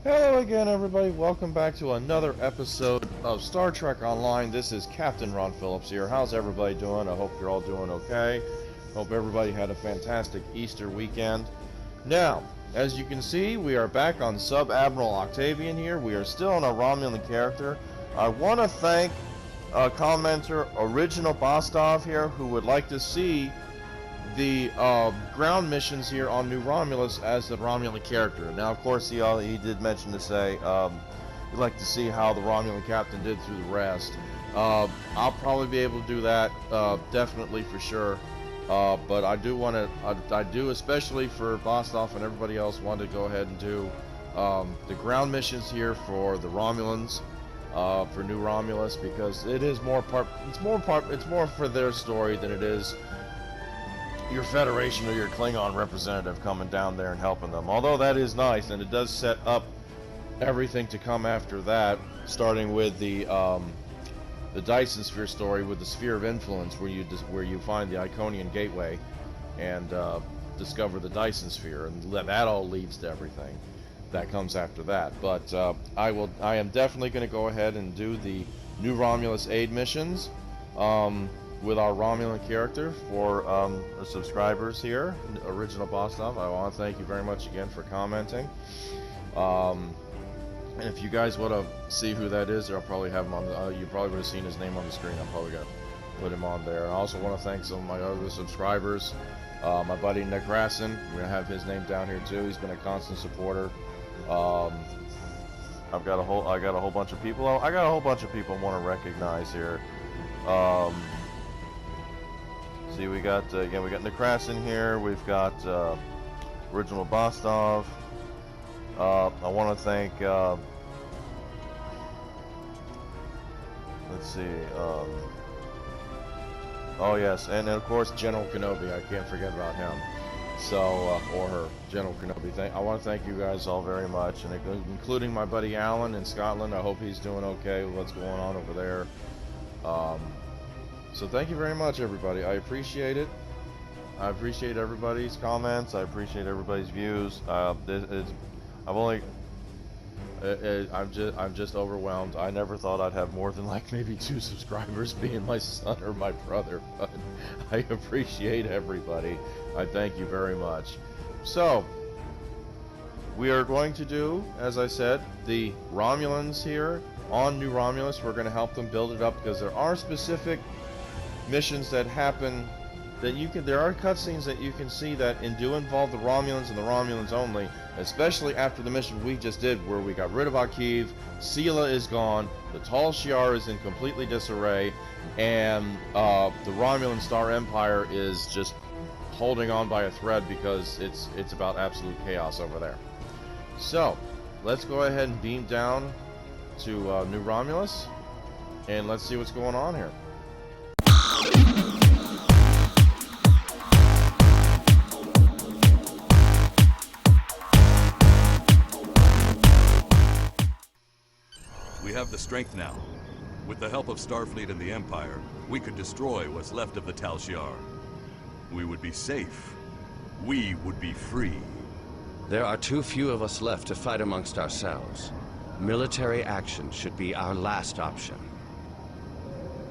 Hello again, everybody. Welcome back to another episode of Star Trek Online. This is Captain Ron Phillips here. How's everybody doing? I hope you're all doing okay. Hope everybody had a fantastic Easter weekend. Now, as you can see, we are back on Sub-Admiral Octavian here. We are still on a Romulan character. I want to thank a commenter, Original Bostov here, who would like to see the ground missions here on New Romulus as the Romulan character. Now, of course, he did mention to say he'd like to see how the Romulan captain did through the rest. I'll probably be able to do that, definitely for sure. But I do want to, I do especially for Bostov and everybody else, want to go ahead and do the ground missions here for the Romulans, for New Romulus, because it is more it's more for their story than it is your Federation or your Klingon representative coming down there and helping them. Although that is nice, and it does set up everything to come after that, starting with the Dyson Sphere story with the Sphere of Influence, where you find the Iconian Gateway and discover the Dyson Sphere, and that all leads to everything that comes after that. But I am definitely going to go ahead and do the New Romulus aid missions with our Romulan character for the subscribers here, Original Bostov. I want to thank you very much again for commenting. And if you guys want to see who that is, I'll probably have him on. You probably would have seen his name on the screen. I'm probably gonna put him on there. I also want to thank some of my other subscribers. My buddy Nick Rassin, we're gonna have his name down here too. He's been a constant supporter. I got a whole bunch of people. I got a whole bunch of people I want to recognize here. See, we got again, we got Nick Rassin here. We've got Original Bostov. I want to thank. Let's see. Oh yes, and of course General Kenobi. I can't forget about him. So, or her, General Kenobi. I want to thank you guys all very much, and including my buddy Alan in Scotland. I hope he's doing okay with what's going on over there. So thank you very much, everybody. I appreciate it. I appreciate everybody's comments. I appreciate everybody's views. I'm just overwhelmed. I never thought I'd have more than like maybe 2 subscribers, being my son or my brother, but I appreciate everybody. I thank you very much. So, we are going to do, as I said, the Romulans here on New Romulus. We're going to help them build it up, because there are specific missions that happen that there are cutscenes that you can see that do involve the Romulans and the Romulans only, especially after the mission we just did, where we got rid of Akiv, Sela is gone, the Tal Shiar is in completely disarray, and the Romulan Star Empire is just holding on by a thread, because it's about absolute chaos over there. So let's go ahead and beam down to New Romulus, and let's see what's going on here. We have the strength now. With the help of Starfleet and the Empire, we could destroy what's left of the Tal Shiar. We would be safe. We would be free. There are too few of us left to fight amongst ourselves. Military action should be our last option.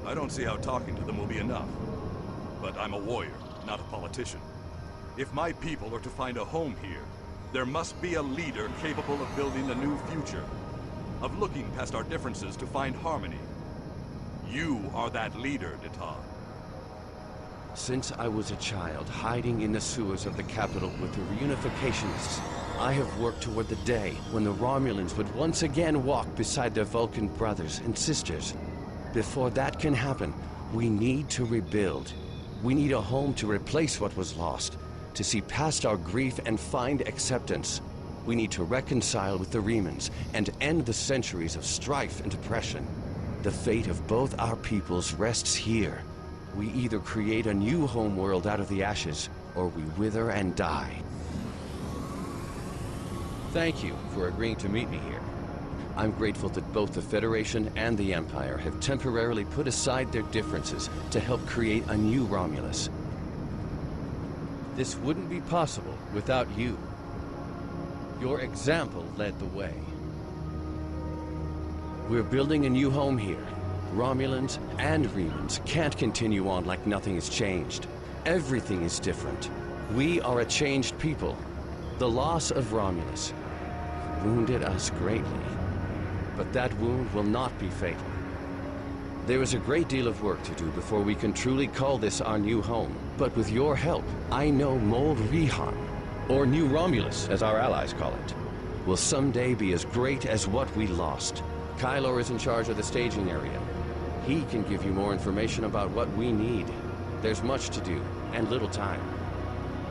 I don't see how talking to them will be enough. But I'm a warrior, not a politician. If my people are to find a home here, there must be a leader capable of building a new future, of looking past our differences to find harmony. You are that leader, Data. Since I was a child, hiding in the sewers of the capital with the reunificationists, I have worked toward the day when the Romulans would once again walk beside their Vulcan brothers and sisters. Before that can happen, we need to rebuild. We need a home to replace what was lost, to see past our grief and find acceptance. We need to reconcile with the Remans and end the centuries of strife and oppression. The fate of both our peoples rests here. We either create a new homeworld out of the ashes, or we wither and die. Thank you for agreeing to meet me here. I'm grateful that both the Federation and the Empire have temporarily put aside their differences to help create a new Romulus. This wouldn't be possible without you. Your example led the way. We're building a new home here. Romulans and Remans can't continue on like nothing has changed. Everything is different. We are a changed people. The loss of Romulus wounded us greatly, but that wound will not be fatal. There is a great deal of work to do before we can truly call this our new home. But with your help, I know Mold Rihan, or New Romulus, as our allies call it, will someday be as great as what we lost. Kylor is in charge of the staging area. He can give you more information about what we need. There's much to do, and little time.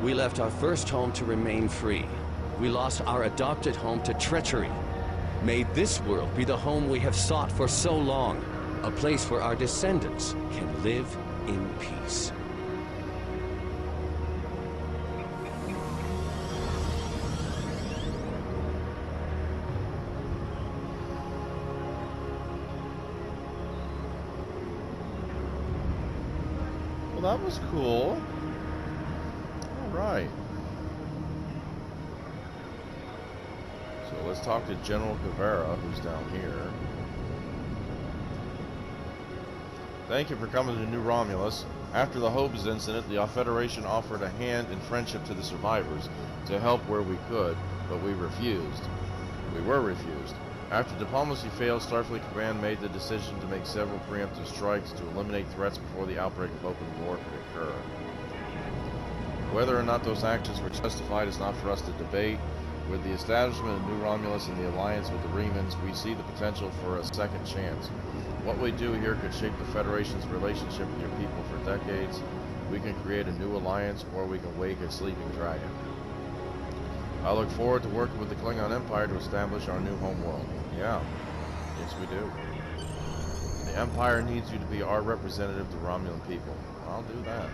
We left our first home to remain free. We lost our adopted home to treachery. May this world be the home we have sought for so long. A place where our descendants can live in peace. Well, that was cool. All right. So let's talk to General Guevara, who's down here. Thank you for coming to New Romulus. After the Hobes incident, the Federation offered a hand in friendship to the survivors to help where we could, but we refused. We were refused. After diplomacy failed, Starfleet Command made the decision to make several preemptive strikes to eliminate threats before the outbreak of open war could occur. Whether or not those actions were justified is not for us to debate. With the establishment of New Romulus and the alliance with the Remans, we see the potential for a second chance. What we do here could shape the Federation's relationship with your people for decades. We can create a new alliance, or we can wake a sleeping dragon. I look forward to working with the Klingon Empire to establish our new homeworld. Yeah, yes we do. The Empire needs you to be our representative to Romulan people. I'll do that.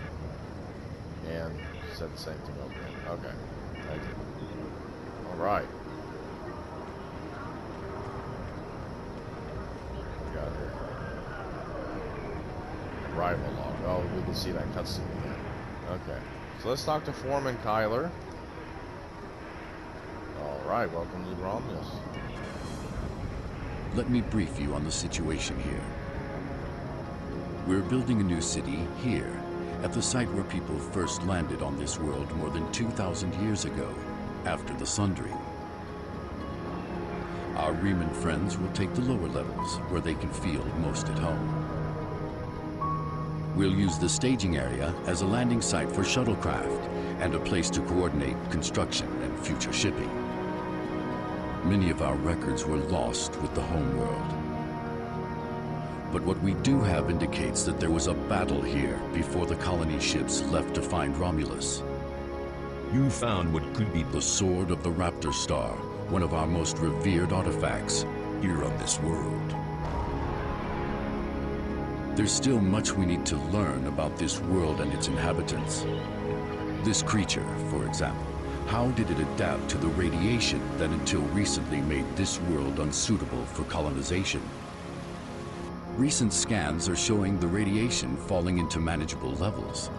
And said the same thing over again. Okay, thank you. Alright. What we got here? Arrival log. Oh, we can see that cutscene again. Okay. So let's talk to Foreman Kylor. Alright, welcome to Romulus. Let me brief you on the situation here. We're building a new city here, at the site where people first landed on this world more than 2,000 years ago, after the Sundering. Our Reman friends will take the lower levels, where they can feel most at home. We'll use the staging area as a landing site for shuttlecraft, and a place to coordinate construction and future shipping. Many of our records were lost with the homeworld. But what we do have indicates that there was a battle here before the colony ships left to find Romulus. You found what could be The sword of the Raptor Star, one of our most revered artifacts, here on this world. There's still much we need to learn about this world and its inhabitants. This creature, for example, how did it adapt to the radiation that until recently made this world unsuitable for colonization? Recent scans are showing the radiation falling into manageable levels.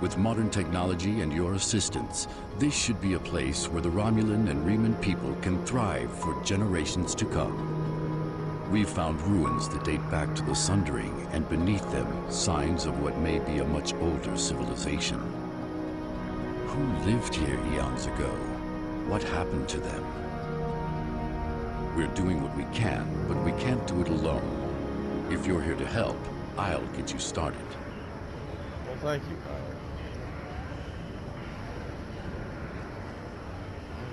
With modern technology and your assistance, this should be a place where the Romulan and Reman people can thrive for generations to come. We've found ruins that date back to the Sundering, and beneath them, signs of what may be a much older civilization. Who lived here eons ago? What happened to them? We're doing what we can, but we can't do it alone. If you're here to help, I'll get you started. Well, thank you, Kylor.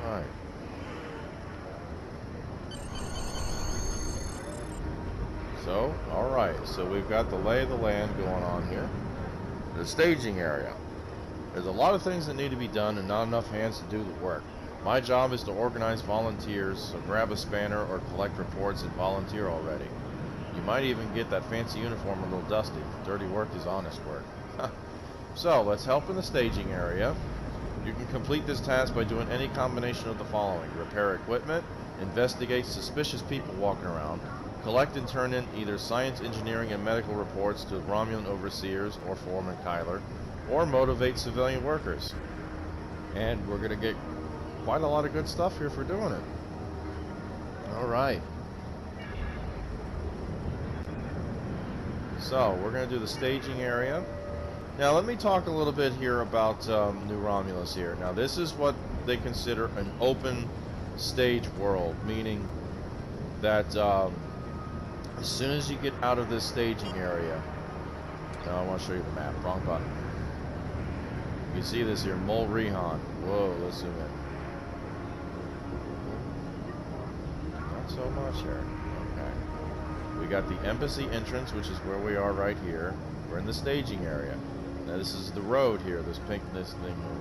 Alright. So, alright, so we've got the lay of the land going on here. The staging area. There's a lot of things that need to be done and not enough hands to do the work. My job is to organize volunteers, so grab a spanner or collect reports and volunteer already. You might even get that fancy uniform a little dusty. Dirty work is honest work. So, let's help in the staging area. You can complete this task by doing any combination of the following. Repair equipment, investigate suspicious people walking around, collect and turn in either science, engineering, and medical reports to Romulan overseers or Foreman Kylor, or motivate civilian workers. And we're going to get quite a lot of good stuff here for doing it. Alright. So, we're going to do the staging area. Now, let me talk a little bit here about New Romulus here. Now, this is what they consider an open stage world, meaning that as soon as you get out of this staging area, now I want to show you the map, wrong button. You see this here, Mol Rihan. Whoa, let's zoom in. Not so much here. Okay. We got the embassy entrance, which is where we are right here. We're in the staging area. Now this is the road here, this thing, the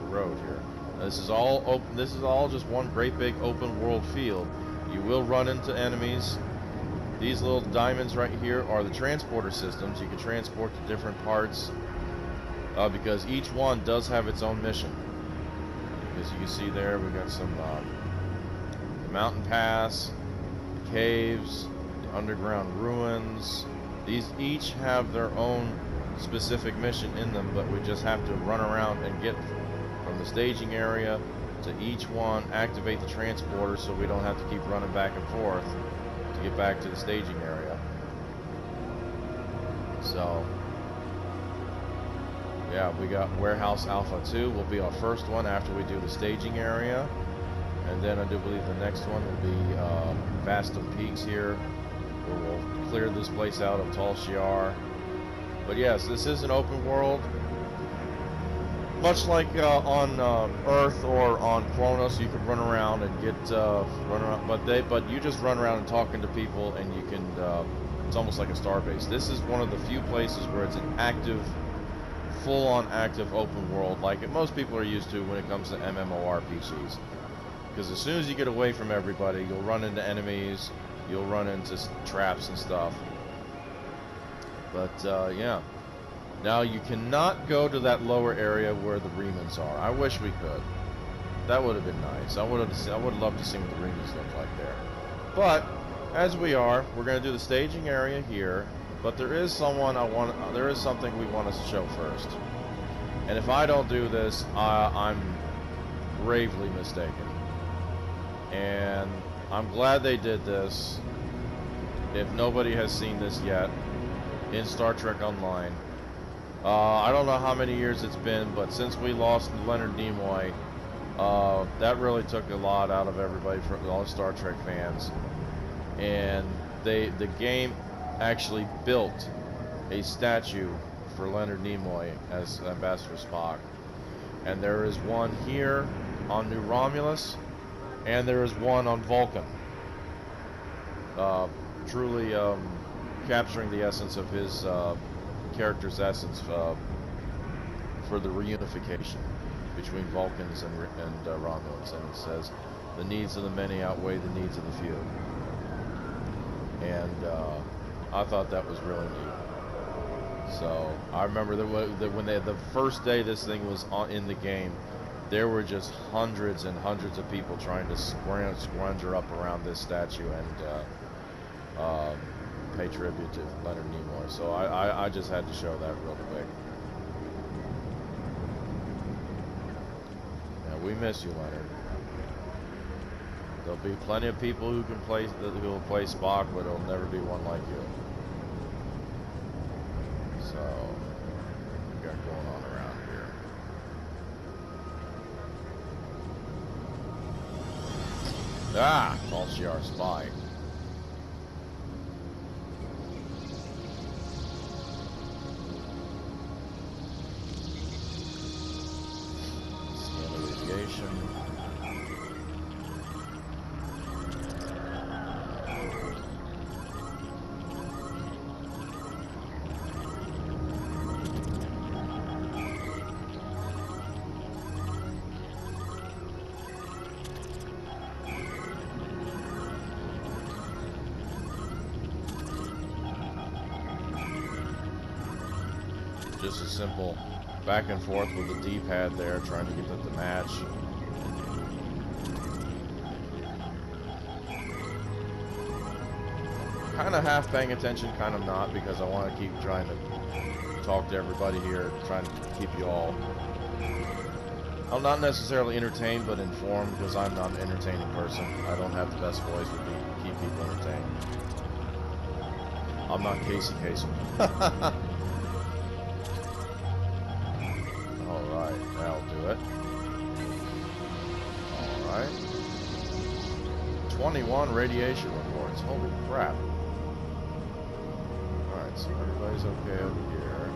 road here. Now, this is all open. This is all just one great big open world field. You will run into enemies. These little diamonds right here are the transporter systems. You can transport to different parts because each one does have its own mission. As you can see there, we've got some the mountain pass, the caves, the underground ruins. These each have their own specific mission in them, but we just have to run around and get from the staging area to each one, activate the transporter so we don't have to keep running back and forth to get back to the staging area. So yeah, we got Warehouse Alpha 2 will be our first one after we do the staging area, and then I do believe the next one will be Vastum Peaks here, where we'll clear this place out of Tal Shiar. But yes, this is an open world, much like on Earth or on Kronos. You can run around and get run around, but you just run around and talking to people, and you can. It's almost like a starbase. This is one of the few places where it's an active, full-on active open world, like most people are used to when it comes to MMORPGs. Because as soon as you get away from everybody, you'll run into enemies, you'll run into traps and stuff. But yeah, now you cannot go to that lower area where the remnants are. I wish we could. That would have been nice. I would love to see what the remnants look like there. But as we are, we're going to do the staging area here. But there is there is something we want to show first. And if I don't do this, I'm gravely mistaken. And I'm glad they did this. If nobody has seen this yet, in Star Trek Online. I don't know how many years it's been, but since we lost Leonard Nimoy, that really took a lot out of everybody, for all the Star Trek fans. And the game actually built a statue for Leonard Nimoy as Ambassador Spock. And there is one here on New Romulus, and there is one on Vulcan. Truly capturing the essence of his character's essence for the reunification between Vulcans and Romulans. And it says, the needs of the many outweigh the needs of the few. And I thought that was really neat. So I remember that when the first day this thing was in the game, there were just hundreds and hundreds of people trying to scrounger up around this statue and pay tribute to Leonard Nimoy. So I just had to show that real quick. Yeah, we miss you, Leonard. There'll be plenty of people who will play Spock, but there'll never be one like you. So, what we got going on around here? Ah, Tal Shiar spy. Scan of radiation. Just a simple back and forth with the D-pad there, trying to get that to match. Kind of half paying attention, kind of not, because I want to keep trying to talk to everybody here, trying to keep you all. I'm not necessarily entertained, but informed, because I'm not an entertaining person. I don't have the best voice to keep people entertained. I'm not Casey Kasem. Alright, that'll do it. Alright. 21 radiation reports. Holy crap. Alright, so everybody's okay over here.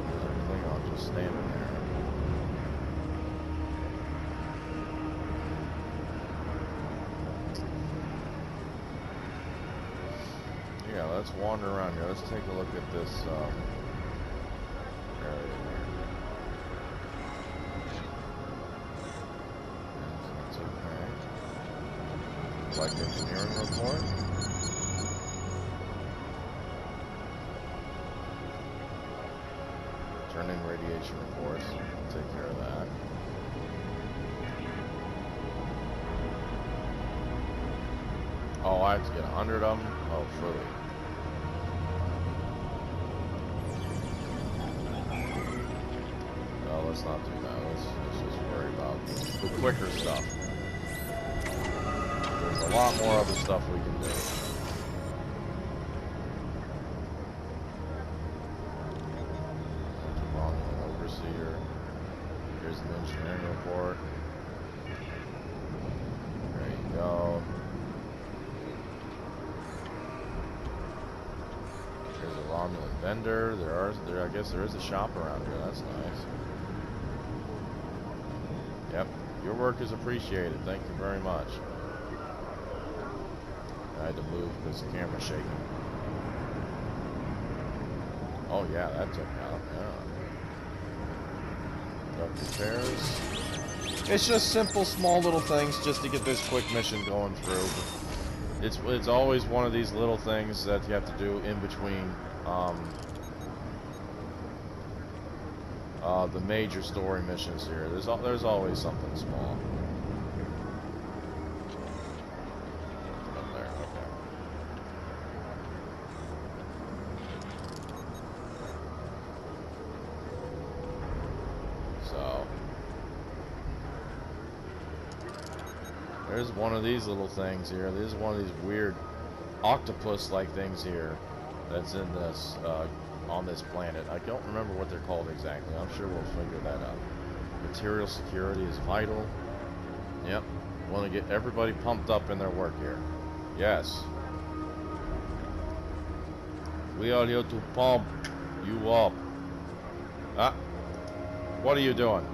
There's everything else just standing there. Yeah, let's wander around here. Let's take a look at this area here. That's okay. Like engineering report. Turn in radiation reports. Take care of that. Oh, I have to get 100 of them? Oh, fully. No, let's not do that. Let's just worry about the quicker stuff. There's a lot more other stuff we can do. Romulan overseer. Here's an engineering report. There you go. There's a Romulan vendor. I guess there is a shop around here. That's nice. Yep, your work is appreciated. Thank you very much. I had to move because the camera's shaking. Oh yeah, that took out. Yeah. Duct repairs. It's just simple, small little things just to get this quick mission going through. It's always one of these little things that you have to do in between the major story missions here. There's always something small. Up there, okay. So there's one of these little things here. This is one of these weird octopus-like things here that's in this on this planet. I don't remember what they're called exactly. I'm sure we'll figure that out. Material security is vital. Yep. Want to get everybody pumped up in their work here. Yes. We are here to pump you up. Ah. What are you doing?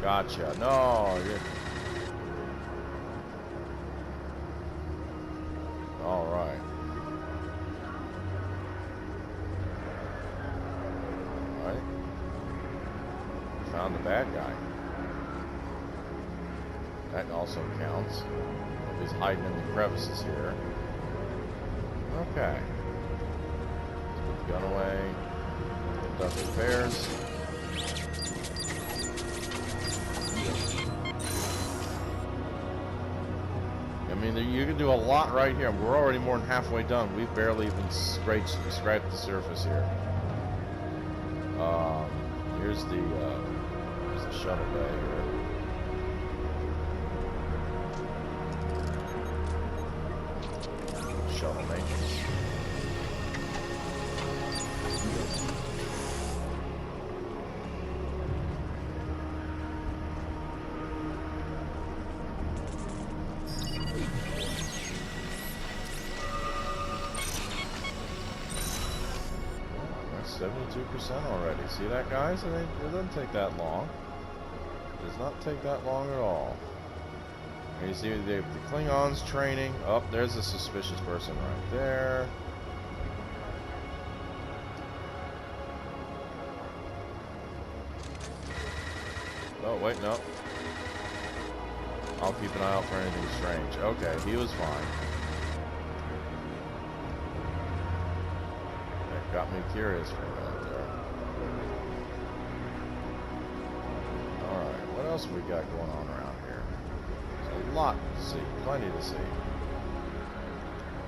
Gotcha. No. All right. All right. Found the bad guy. That also counts. He's hiding in the crevices here. Okay. Let's put the gun away. Conduct repairs. I mean, you can do a lot right here. We're already more than halfway done. We've barely even scratched the surface here. Here's the shuttle bay here. Shuttle maintenance. That's 72% already. See that, guys? It doesn't take that long. It does not take that long at all. And you see the Klingons training. Oh, there's a suspicious person right there. Oh, wait, no. I'll keep an eye out for anything strange. Okay, he was fine. That got me curious for a minute there. Alright, what else we got going on around here? There's a lot to see, plenty to see.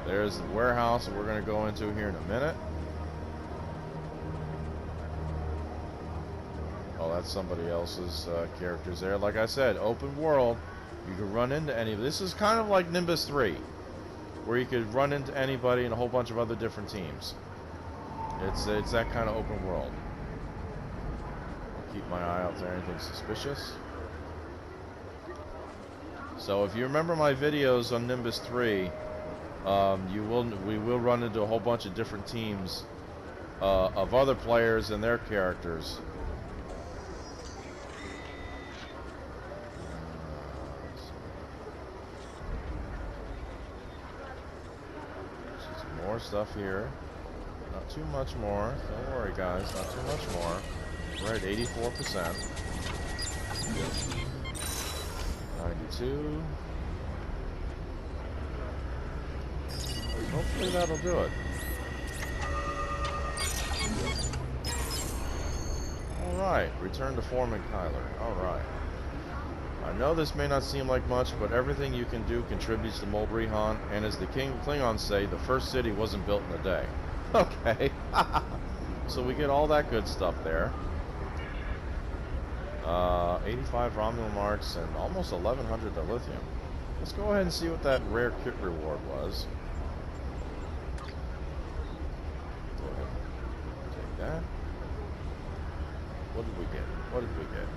There's the warehouse that we're going to go into here in a minute. Oh, that's somebody else's characters there. Like I said, open world. You can run into any. This is kind of like Nimbus 3, where you could run into anybody and a whole bunch of other different teams. It's that kind of open world. I'll keep my eye out for anything suspicious. So if you remember my videos on Nimbus 3, we will run into a whole bunch of different teams of other players and their characters. More stuff here. Not too much more. Don't worry, guys. Not too much more. We're at 84%. 92. Hopefully that'll do it. Alright, return to Foreman Kyler. Alright. I know this may not seem like much, but everything you can do contributes to Mulbrihan, and as the Klingons say, the first city wasn't built in a day. Okay. So we get all that good stuff there. 85 Romulan marks and almost 1,100 dilithium. Let's go ahead and see what that rare kit reward was. Go ahead. Take that. What did we get? What did we get?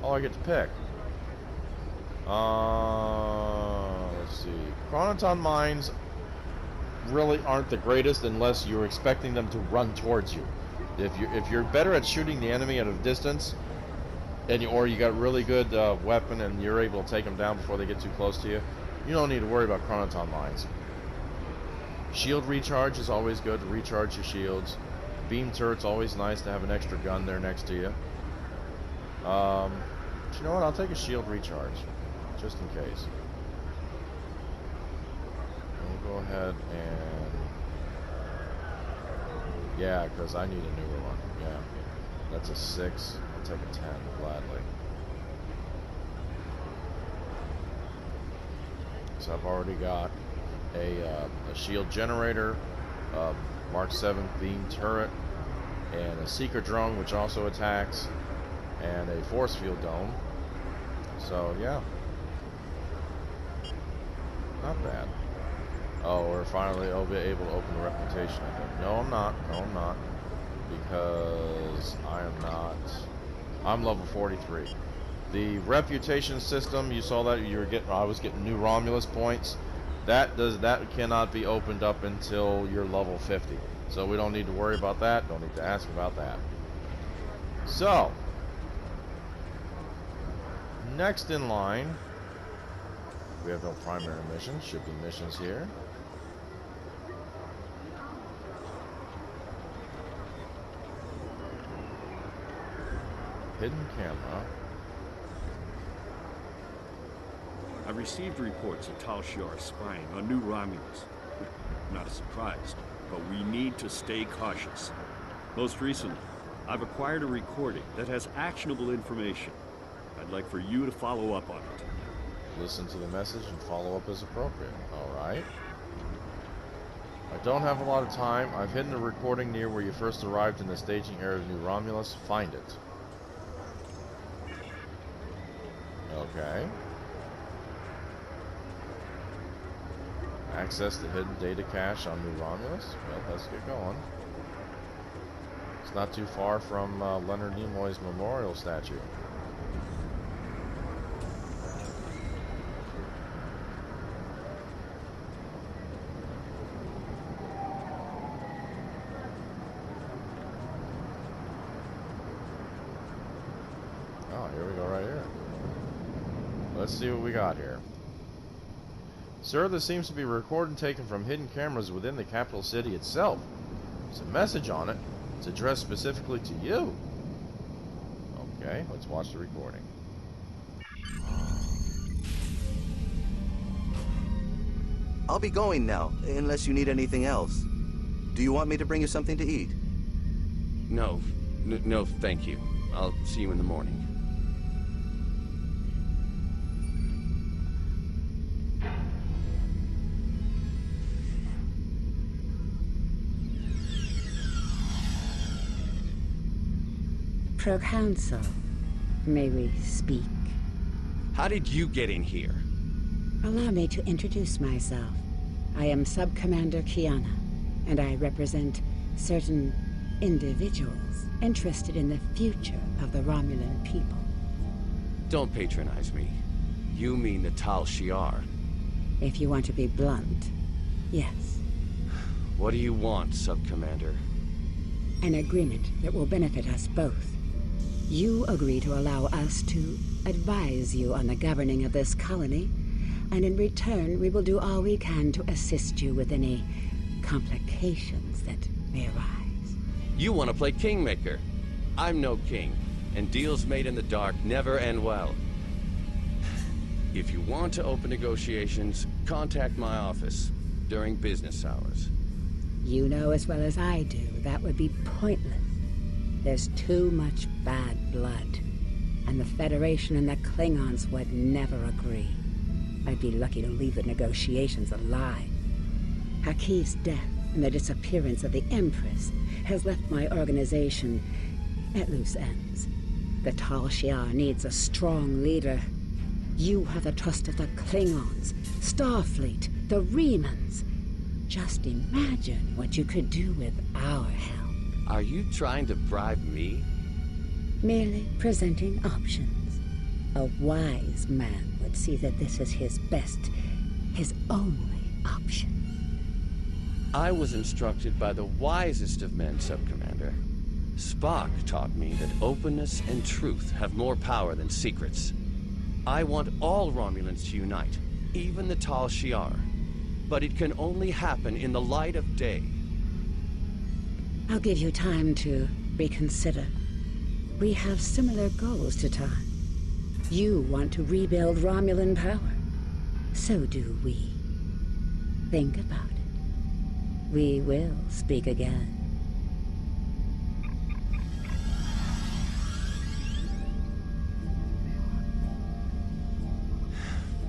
Oh, I get to pick. Let's see. Chronoton mines really aren't the greatest unless you're expecting them to run towards you. If you're better at shooting the enemy at a distance, and or you got really good weapon and you're able to take them down before they get too close to you, you don't need to worry about Chronoton mines. Shield recharge is always good to recharge your shields. Beam turret's always nice to have an extra gun there next to you. But you know what? I'll take a shield recharge, just in case. We'll go ahead and... yeah, because I need a newer one. Yeah. That's a 6. I'll take a 10, gladly. So I've already got a shield generator, Mark 7 beam turret, and a seeker drone which also attacks, and a force field dome. So yeah, not bad. Oh, we're finally able to open the reputation, I think. No, I'm not. No, I'm not. Because I am not. I'm level 43. The reputation system, you saw that you were getting. I was getting new Romulus points. That cannot be opened up until you're level 50. So we don't need to worry about that. Don't need to ask about that. So next in line, we have no primary missions. Should be missions here. Hidden camera. I received reports of Tal Shiar spying on new Romulus. Not a surprise, but we need to stay cautious. Most recently, I've acquired a recording that has actionable information. I'd like for you to follow up on it. Listen to the message and follow up as appropriate. Alright. I don't have a lot of time. I've hidden a recording near where you first arrived in the staging area of New Romulus. Find it. Okay. Access the hidden data cache on New Romulus. Well, let's get going. It's not too far from Leonard Nimoy's memorial statue. Oh, here we go right here. Let's see what we got here. Sir, this seems to be a recording taken from hidden cameras within the capital city itself. There's a message on it. It's addressed specifically to you. Okay, let's watch the recording. I'll be going now, unless you need anything else. Do you want me to bring you something to eat? No, no, thank you. I'll see you in the morning. Proconsul, may we speak? How did you get in here? Allow me to introduce myself. I am Sub-Commander Kiana, and I represent certain individuals interested in the future of the Romulan people. Don't patronize me. You mean the Tal Shiar. If you want to be blunt, yes. What do you want, Sub-Commander? An agreement that will benefit us both. You agree to allow us to advise you on the governing of this colony, and in return we will do all we can to assist you with any complications that may arise. You want to play Kingmaker. I'm no king, and deals made in the dark never end well. If you want to open negotiations, contact my office during business hours. You know as well as I do that would be pointless. There's too much bad blood, and the Federation and the Klingons would never agree. I'd be lucky to leave the negotiations alive. Hakiv's death and the disappearance of the Empress has left my organization at loose ends. The Tal Shiar needs a strong leader. You have the trust of the Klingons, Starfleet, the Remans. Just imagine what you could do with our help. Are you trying to bribe me? Merely presenting options. A wise man would see that this is his best, his only option. I was instructed by the wisest of men, Sub-Commander. Spock taught me that openness and truth have more power than secrets. I want all Romulans to unite, even the Tal Shiar. But it can only happen in the light of day. I'll give you time to reconsider. We have similar goals to time. You want to rebuild Romulan power. So do we. Think about it. We will speak again.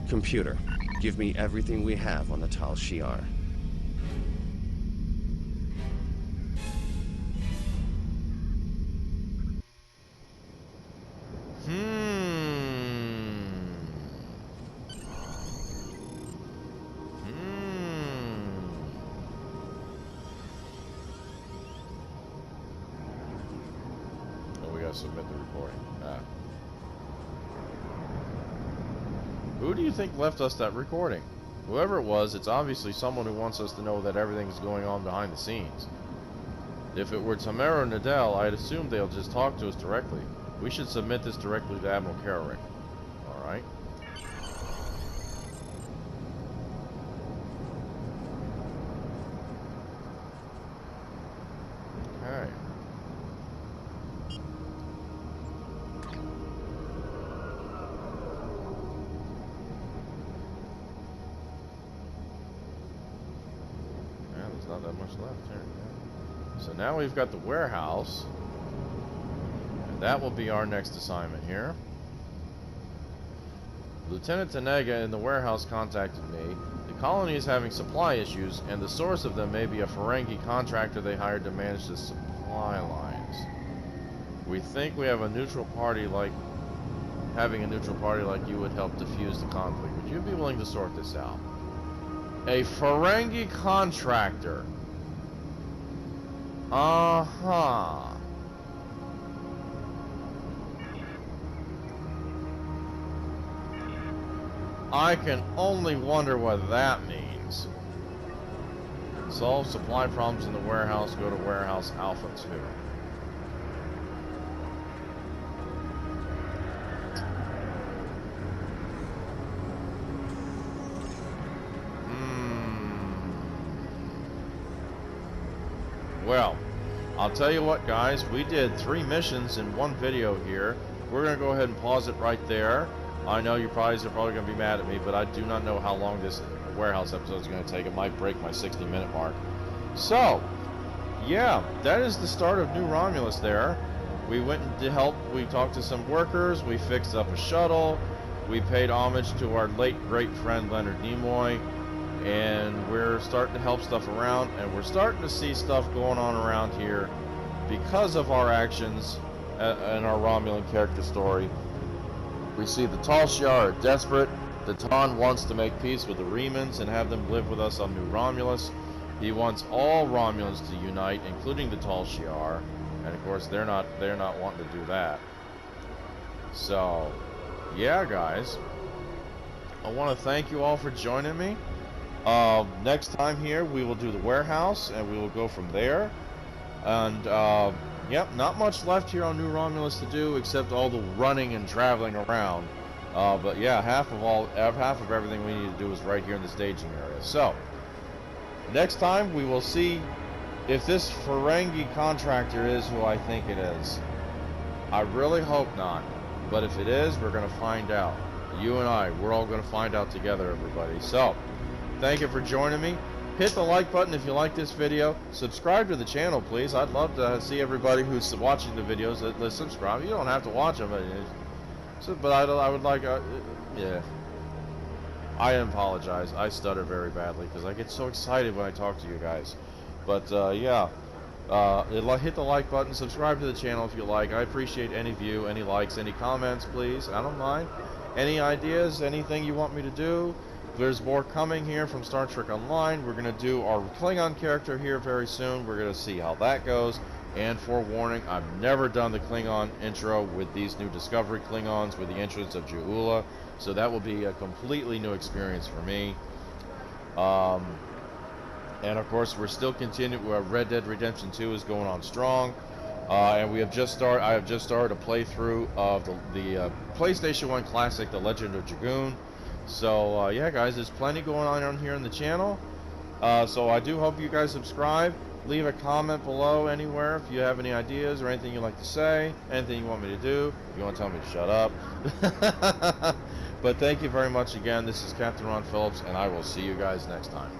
Computer, give me everything we have on the Tal Shiar. Oh, we gotta submit the recording. Who do you think left us that recording? Whoever it was, it's obviously someone who wants us to know that everything's going on behind the scenes. If it were Tamara or Nadell, I'd assume they'll just talk to us directly. We should submit this directly to Admiral Carrick. Alright. Okay. There's not that much left here. So now we've got the warehouse, and that will be our next assignment here. Lieutenant Tanega in the warehouse contacted me. The colony is having supply issues, and the source of them may be a Ferengi contractor they hired to manage the supply lines. We think we have a neutral party like having a neutral party like you would help defuse the conflict. Would you be willing to sort this out? A Ferengi contractor. Uh-huh. I can only wonder what that means. Solve supply problems in the warehouse. Go to warehouse Alpha 2. Well, I'll tell you what, guys, we did 3 missions in one video here. We're going to go ahead and pause it right there. I know you guys are probably going to be mad at me, but I do not know how long this warehouse episode is going to take. It might break my 60-minute mark. So, yeah, that is the start of New Romulus there. We went to help, we talked to some workers, we fixed up a shuttle, we paid homage to our late great friend Leonard Nimoy, and we're starting to help stuff around, and we're starting to see stuff going on around here because of our actions in our Romulan character story. We see the Tal Shiar are desperate. The Ton wants to make peace with the Remans and have them live with us on New Romulus. He wants all Romulans to unite, including the Tal Shiar, and of course they're not wanting to do that. So, yeah, guys, I want to thank you all for joining me. Next time here, we will do the warehouse, and we will go from there. And yep, not much left here on New Romulus to do except all the running and traveling around. But yeah, half of everything we need to do is right here in the staging area. So, next time we will see if this Ferengi contractor is who I think it is. I really hope not. But if it is, we're going to find out. You and I, we're all going to find out together, everybody. So, thank you for joining me. Hit the like button if you like this video. Subscribe to the channel, please. I'd love to see everybody who's watching the videos that subscribe. You don't have to watch them. But I would like, yeah. I apologize. I stutter very badly because I get so excited when I talk to you guys. But yeah, hit the like button, subscribe to the channel if you like. I appreciate any view, any likes, any comments, please. I don't mind. Any ideas, anything you want me to do. There's more coming here from Star Trek Online. We're going to do our Klingon character here very soon. We're going to see how that goes. And forewarning, I've never done the Klingon intro with these new Discovery Klingons with the entrance of Juhula. So that will be a completely new experience for me. And of course, we're still continuing. Red Dead Redemption 2 is going on strong. And I have just started a playthrough of the PlayStation 1 classic, The Legend of Dragoon. So yeah, guys, there's plenty going on here on the channel. So I do hope you guys subscribe. Leave a comment below anywhere if you have any ideas or anything you'd like to say, anything you want me to do. If you want to tell me to shut up. But thank you very much again. This is Captain Ron Phillips, and I will see you guys next time.